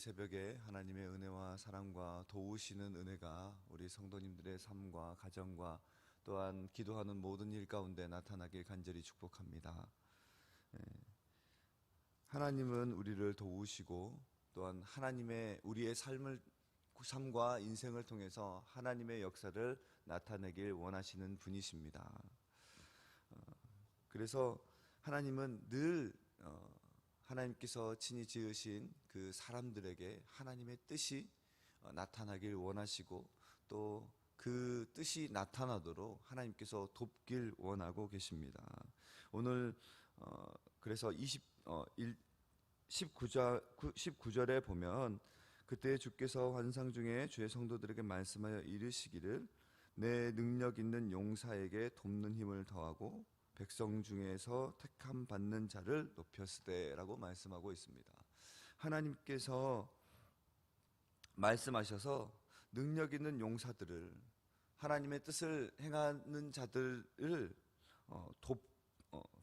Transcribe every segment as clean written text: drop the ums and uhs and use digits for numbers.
새벽에 하나님의 은혜와 사랑과 도우시는 은혜가 우리 성도님들의 삶과 가정과 또한 기도하는 모든 일 가운데 나타나길 간절히 축복합니다. 하나님은 우리를 도우시고 또한 하나님의 우리의 삶과 인생을 통해서 하나님의 역사를 나타내길 원하시는 분이십니다. 그래서 하나님은 늘 하나님께서 친히 지으신 그 사람들에게 하나님의 뜻이 나타나길 원하시고 또 그 뜻이 나타나도록 하나님께서 돕길 원하고 계십니다. 오늘 그래서 19절에 보면 그때 주께서 환상 중에 주의 성도들에게 말씀하여 이르시기를 내 능력 있는 용사에게 돕는 힘을 더하고 백성 중에서 택함 받는 자를 높였으되라고 말씀하고 있습니다. 하나님께서 말씀하셔서 능력 있는 용사들을 하나님의 뜻을 행하는 자들을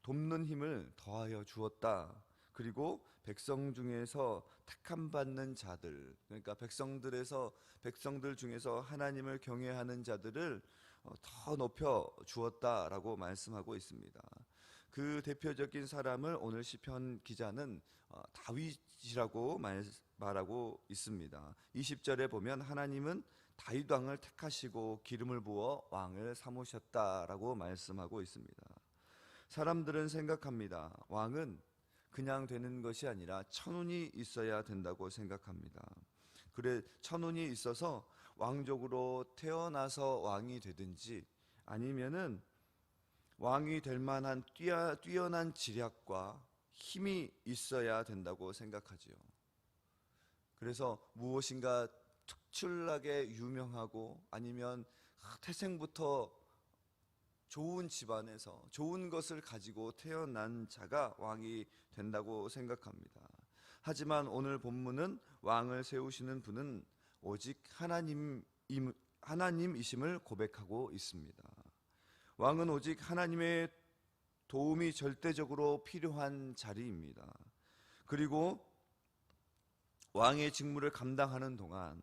돕는 힘을 더하여 주었다. 그리고 백성 중에서 택함 받는 자들, 그러니까 백성들 중에서 하나님을 경외하는 자들을 더 높여 주었다라고 말씀하고 있습니다. 그 대표적인 사람을 오늘 시편 기자는 다윗이라고 말하고 있습니다. 20절에 보면 하나님은 다윗 왕을 택하시고 기름을 부어 왕을 삼으셨다라고 말씀하고 있습니다. 사람들은 생각합니다. 왕은 그냥 되는 것이 아니라 천운이 있어야 된다고 생각합니다. 그래 천운이 있어서 왕족으로 태어나서 왕이 되든지 아니면은 왕이 될 만한 뛰어난 지략과 힘이 있어야 된다고 생각하지요. 그래서 무엇인가 특출나게 유명하고 아니면 태생부터 좋은 집안에서 좋은 것을 가지고 태어난 자가 왕이 된다고 생각합니다. 하지만 오늘 본문은 왕을 세우시는 분은 오직 하나님이심을 고백하고 있습니다. 왕은 오직 하나님의 도움이 절대적으로 필요한 자리입니다. 그리고 왕의 직무를 감당하는 동안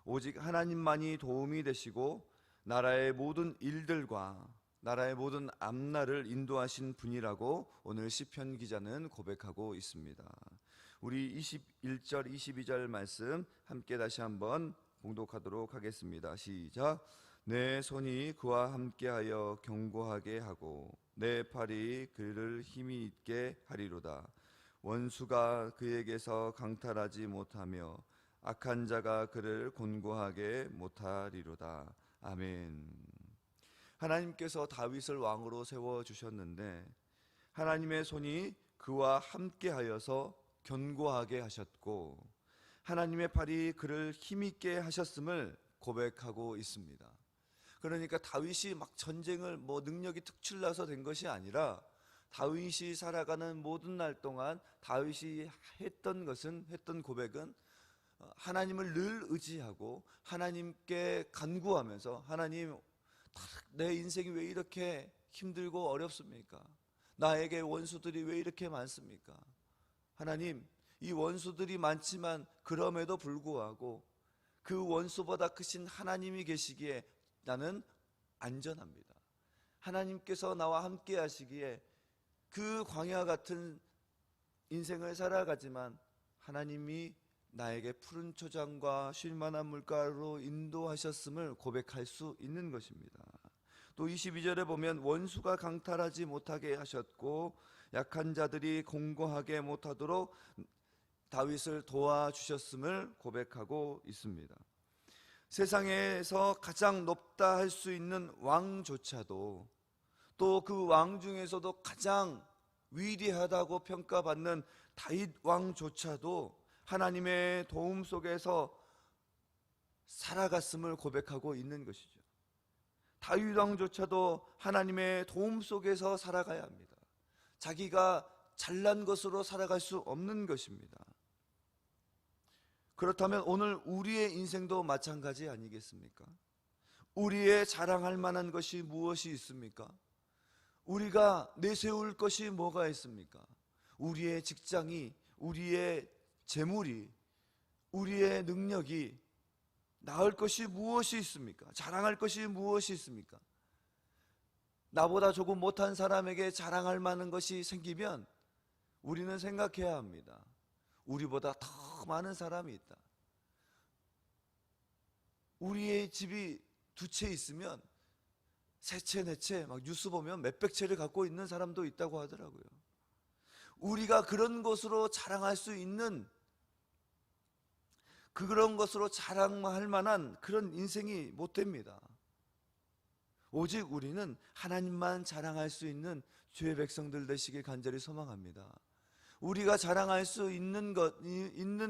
오직 하나님만이 도움이 되시고 나라의 모든 일들과 나라의 모든 앞날을 인도하신 분이라고 오늘 시편 기자는 고백하고 있습니다. 우리 21절 22절 말씀 함께 다시 한번 봉독하도록 하겠습니다. 시작. 내 손이 그와 함께하여 견고하게 하고 내 팔이 그를 힘이 있게 하리로다. 원수가 그에게서 강탈하지 못하며 악한 자가 그를 곤고하게 못하리로다. 아멘. 하나님께서 다윗을 왕으로 세워주셨는데 하나님의 손이 그와 함께하여서 견고하게 하셨고 하나님의 팔이 그를 힘있게 하셨음을 고백하고 있습니다. 그러니까 다윗이 막 전쟁을 능력이 특출나서 된 것이 아니라 다윗이 살아가는 모든 날 동안 다윗이 했던 고백은 하나님을 늘 의지하고 하나님께 간구하면서 하나님, 내 인생이 왜 이렇게 힘들고 어렵습니까? 나에게 원수들이 왜 이렇게 많습니까? 하나님, 이 원수들이 많지만 그럼에도 불구하고 그 원수보다 크신 하나님이 계시기에 나는 안전합니다. 하나님께서 나와 함께 하시기에 그 광야 같은 인생을 살아가지만 하나님이 나에게 푸른 초장과 쉴만한 물가로 인도하셨음을 고백할 수 있는 것입니다. 또 22절에 보면 원수가 강탈하지 못하게 하셨고 약한 자들이 공고하게 못하도록 다윗을 도와주셨음을 고백하고 있습니다. 세상에서 가장 높다 할 수 있는 왕조차도 또 그 왕 중에서도 가장 위대하다고 평가받는 다윗 왕조차도 하나님의 도움 속에서 살아갔음을 고백하고 있는 것이죠. 다윗 왕조차도 하나님의 도움 속에서 살아가야 합니다. 자기가 잘난 것으로 살아갈 수 없는 것입니다. 그렇다면 오늘 우리의 인생도 마찬가지 아니겠습니까? 우리의 자랑할 만한 것이 무엇이 있습니까? 우리가 내세울 것이 뭐가 있습니까? 우리의 직장이, 우리의 재물이, 우리의 능력이 나을 것이 무엇이 있습니까? 자랑할 것이 무엇이 있습니까? 나보다 조금 못한 사람에게 자랑할 만한 것이 생기면 우리는 생각해야 합니다. 우리보다 더 많은 사람이 있다. 우리의 집이 두 채 있으면 세 채, 네 채, 막 뉴스 보면 몇백 채를 갖고 있는 사람도 있다고 하더라고요. 우리가 그런 것으로 자랑할 수 있는, 그런 것으로 자랑할 만한 그런 인생이 못 됩니다. 오직 우리는 하나님만 자랑할 수 있는 주의 백성들 되시길 간절히 소망합니다. 우리가 자랑할 수 있는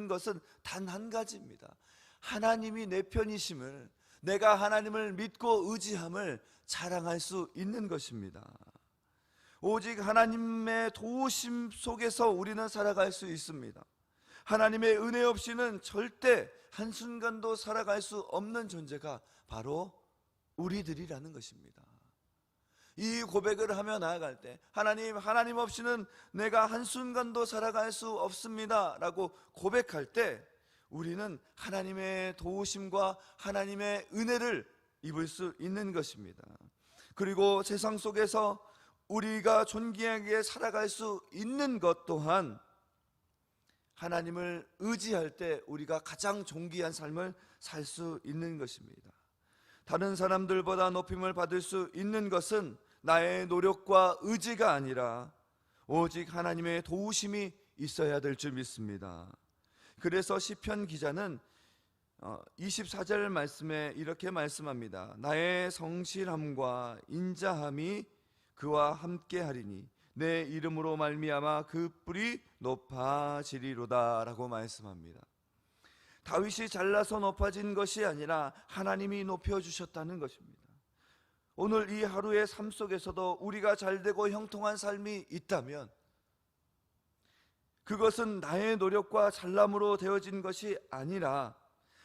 것은 단 한 가지입니다. 하나님이 내 편이심을, 내가 하나님을 믿고 의지함을 자랑할 수 있는 것입니다. 오직 하나님의 도우심 속에서 우리는 살아갈 수 있습니다. 하나님의 은혜 없이는 절대 한순간도 살아갈 수 없는 존재가 바로 우리들이라는 것입니다. 이 고백을 하며 나아갈 때 하나님 없이는 내가 한순간도 살아갈 수 없습니다 라고 고백할 때 우리는 하나님의 도우심과 하나님의 은혜를 입을 수 있는 것입니다. 그리고 세상 속에서 우리가 존귀하게 살아갈 수 있는 것 또한 하나님을 의지할 때 우리가 가장 존귀한 삶을 살 수 있는 것입니다. 다른 사람들보다 높임을 받을 수 있는 것은 나의 노력과 의지가 아니라 오직 하나님의 도우심이 있어야 될 줄 믿습니다. 그래서 시편 기자는 24절 말씀에 이렇게 말씀합니다. 나의 성실함과 인자함이 그와 함께 하리니 내 이름으로 말미암아 그 뿔이 높아지리로다 라고 말씀합니다. 다윗이 잘나서 높아진 것이 아니라 하나님이 높여주셨다는 것입니다. 오늘 이 하루의 삶 속에서도 우리가 잘되고 형통한 삶이 있다면 그것은 나의 노력과 잘남으로 되어진 것이 아니라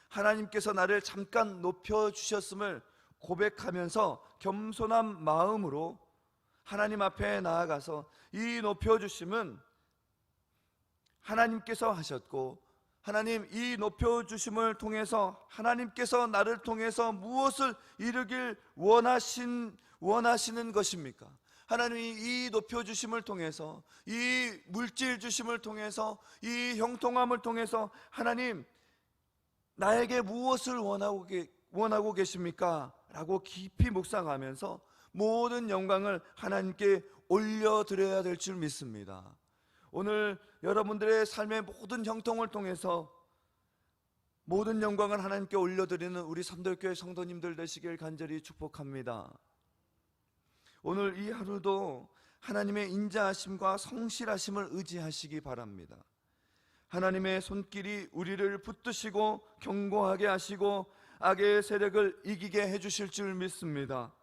하나님께서 나를 잠깐 높여주셨음을 고백하면서 겸손한 마음으로 하나님 앞에 나아가서 이 높여주심은 하나님께서 하셨고 하나님 이 높여주심을 통해서 하나님께서 나를 통해서 무엇을 이루길 원하시는 것입니까? 하나님이 이 높여주심을 통해서 이 물질 주심을 통해서 이 형통함을 통해서 하나님 나에게 무엇을 원하고 계십니까? 라고 깊이 묵상하면서 모든 영광을 하나님께 올려드려야 될 줄 믿습니다. 오늘 여러분들의 삶의 모든 형통을 통해서 모든 영광을 하나님께 올려드리는 우리 삼돌교회 성도님들 되시길 간절히 축복합니다. 오늘 이 하루도 하나님의 인자하심과 성실하심을 의지하시기 바랍니다. 하나님의 손길이 우리를 붙드시고 견고하게 하시고 악의 세력을 이기게 해주실 줄 믿습니다.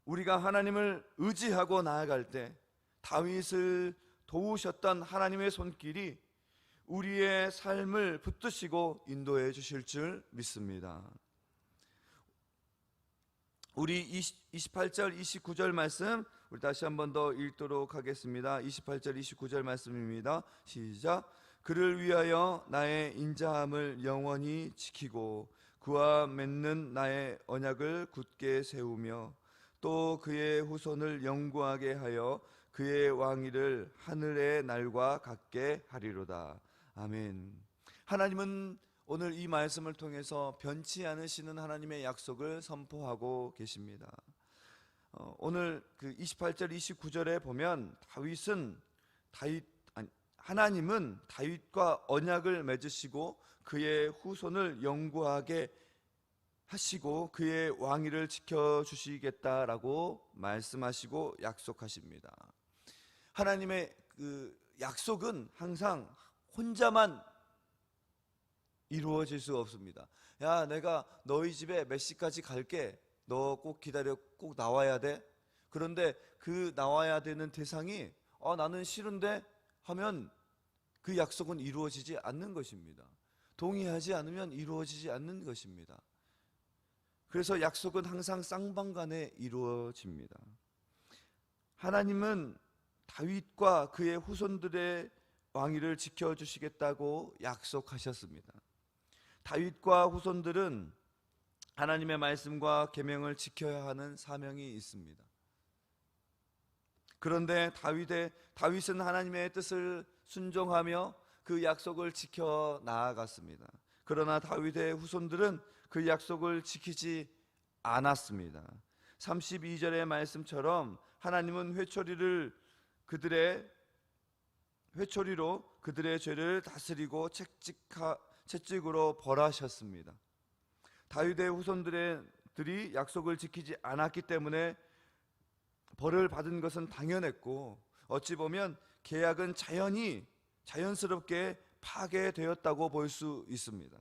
우리가 하나님을 의지하고 나아갈 때 다윗을 도우셨던 하나님의 손길이 우리의 삶을 붙드시고 인도해 주실 줄 믿습니다. 우리 28절 29절 말씀 우리 다시 한 번 더 읽도록 하겠습니다. 28절 29절 말씀입니다. 시작. 그를 위하여 나의 인자함을 영원히 지키고 그와 맺는 나의 언약을 굳게 세우며 또 그의 후손을 영구하게 하여 그의 왕위를 하늘의 날과 같게 하리로다. 아멘. 하나님은 오늘 이 말씀을 통해서 변치 않으시는 하나님의 약속을 선포하고 계십니다. 오늘 그 28절 29절에 보면 하나님은 다윗과 언약을 맺으시고 그의 후손을 영구하게 하시고 그의 왕위를 지켜주시겠다라고 말씀하시고 약속하십니다. 하나님의 그 약속은 항상 혼자만 이루어질 수 없습니다. 야, 내가 너희 집에 몇 시까지 갈게. 너 꼭 기다려. 꼭 나와야 돼. 그런데 그 나와야 되는 대상이 나는 싫은데 하면 그 약속은 이루어지지 않는 것입니다. 동의하지 않으면 이루어지지 않는 것입니다. 그래서 약속은 항상 쌍방간에 이루어집니다. 하나님은 다윗과 그의 후손들의 왕위를 지켜주시겠다고 약속하셨습니다. 다윗과 후손들은 하나님의 말씀과 계명을 지켜야 하는 사명이 있습니다. 그런데 다윗은 하나님의 뜻을 순종하며 그 약속을 지켜 나아갔습니다. 그러나 다윗의 후손들은 그 약속을 지키지 않았습니다. 32절의 말씀처럼 하나님은 회초리로 그들의 죄를 다스리고 채찍으로 벌하셨습니다. 다윗의 후손들이 약속을 지키지 않았기 때문에 벌을 받은 것은 당연했고, 어찌 보면 계약은 자연스럽게 파괴되었다고 볼 수 있습니다.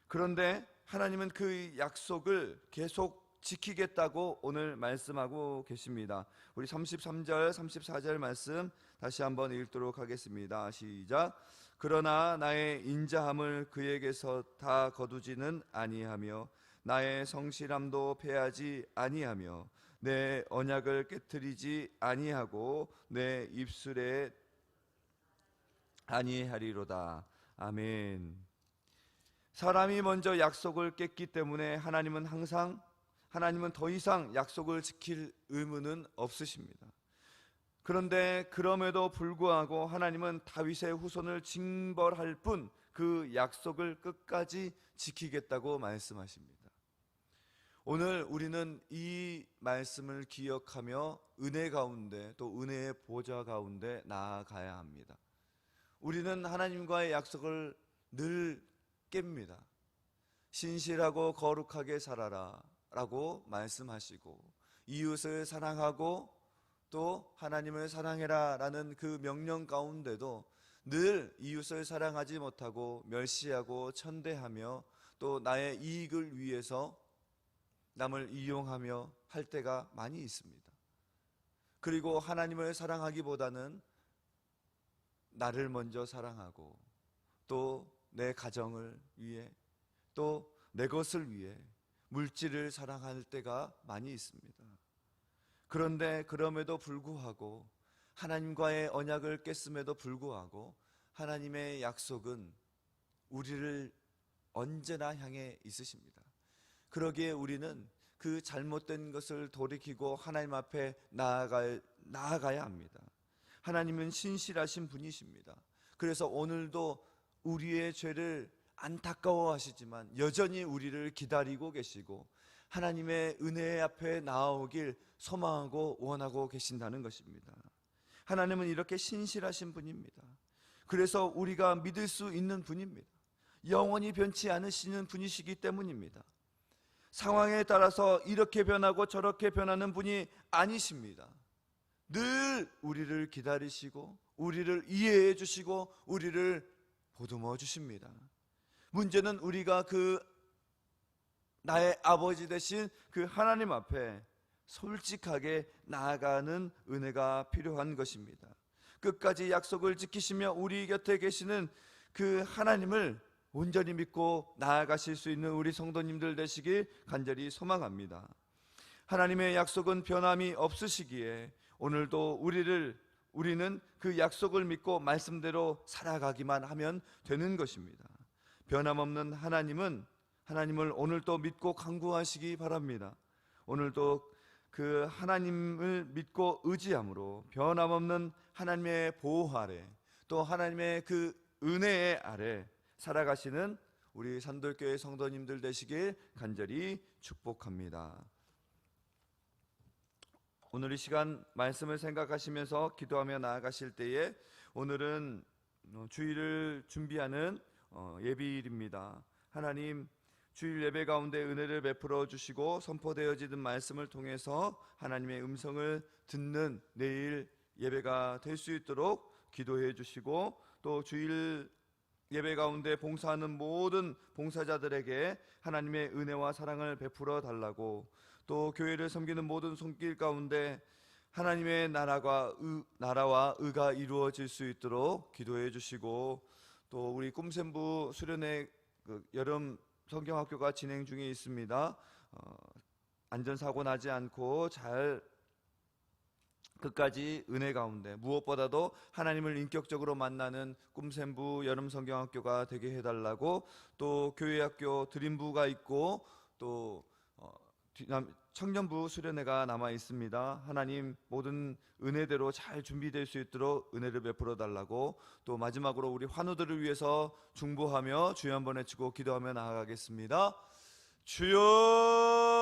그런데 하나님은 그 약속을 계속 지키겠다고 오늘 말씀하고 계십니다. 우리 33절 34절 말씀 다시 한번 읽도록 하겠습니다. 시작. 그러나 나의 인자함을 그에게서 다 거두지는 아니하며 나의 성실함도 패하지 아니하며 내 언약을 깨뜨리지 아니하고 내 입술에 아니하리로다. 아멘. 사람이 먼저 약속을 깼기 때문에 하나님은 더 이상 약속을 지킬 의무는 없으십니다. 그런데 그럼에도 불구하고 하나님은 다윗의 후손을 징벌할 뿐 그 약속을 끝까지 지키겠다고 말씀하십니다. 오늘 우리는 이 말씀을 기억하며 은혜 가운데, 또 은혜의 보좌 가운데 나아가야 합니다. 우리는 하나님과의 약속을 늘 깹니다. 신실하고 거룩하게 살아라 라고 말씀하시고, 이웃을 사랑하고 또 하나님을 사랑해라 라는 그 명령 가운데도 늘 이웃을 사랑하지 못하고 멸시하고 천대하며 또 나의 이익을 위해서 남을 이용하며 할 때가 많이 있습니다. 그리고 하나님을 사랑하기보다는 나를 먼저 사랑하고 또 내 가정을 위해 또 내 것을 위해 물질을 사랑할 때가 많이 있습니다. 그런데 그럼에도 불구하고 하나님과의 언약을 깼음에도 불구하고 하나님의 약속은 우리를 언제나 향해 있으십니다. 그러기에 우리는 그 잘못된 것을 돌이키고 하나님 앞에 나아가야 합니다. 하나님은 신실하신 분이십니다. 그래서 오늘도 우리의 죄를 안타까워하시지만 여전히 우리를 기다리고 계시고 하나님의 은혜 앞에 나아오길 소망하고 원하고 계신다는 것입니다. 하나님은 이렇게 신실하신 분입니다. 그래서 우리가 믿을 수 있는 분입니다. 영원히 변치 않으시는 분이시기 때문입니다. 상황에 따라서 이렇게 변하고 저렇게 변하는 분이 아니십니다. 늘 우리를 기다리시고 우리를 이해해 주시고 우리를 보듬어 주십니다. 문제는 우리가 나의 아버지 되신 그 하나님 앞에 솔직하게 나아가는 은혜가 필요한 것입니다. 끝까지 약속을 지키시며 우리 곁에 계시는 그 하나님을 온전히 믿고 나아가실 수 있는 우리 성도님들 되시길 간절히 소망합니다. 하나님의 약속은 변함이 없으시기에 오늘도 우리는 그 약속을 믿고 말씀대로 살아가기만 하면 되는 것입니다. 변함없는 하나님을 오늘도 믿고 간구하시기 바랍니다. 오늘도 그 하나님을 믿고 의지함으로 변함없는 하나님의 보호 아래 또 하나님의 그 은혜 아래 살아가시는 우리 산돌교회 성도님들 되시길 간절히 축복합니다. 오늘 이 시간 말씀을 생각하시면서 기도하며 나아가실 때에 오늘은 주일을 준비하는 예비일입니다. 하나님, 주일 예배 가운데 은혜를 베풀어 주시고 선포되어지는 말씀을 통해서 하나님의 음성을 듣는 내일 예배가 될 수 있도록 기도해 주시고, 또 주일 예배 가운데 봉사하는 모든 봉사자들에게 하나님의 은혜와 사랑을 베풀어 달라고, 또 교회를 섬기는 모든 손길 가운데 하나님의 나라와 의가 이루어질 수 있도록 기도해 주시고, 또 우리 꿈샘부 수련회 여름 성경학교가 진행 중에 있습니다. 안전사고 나지 않고 잘 끝까지 은혜 가운데 무엇보다도 하나님을 인격적으로 만나는 꿈샘부 여름성경학교가 되게 해달라고, 또 교회학교 드림부가 있고 또 청년부 수련회가 남아 있습니다. 하나님 모든 은혜대로 잘 준비될 수 있도록 은혜를 베풀어 달라고, 또 마지막으로 우리 환우들을 위해서 중보하며 주여 한번 외치고 기도하며 나아가겠습니다. 주여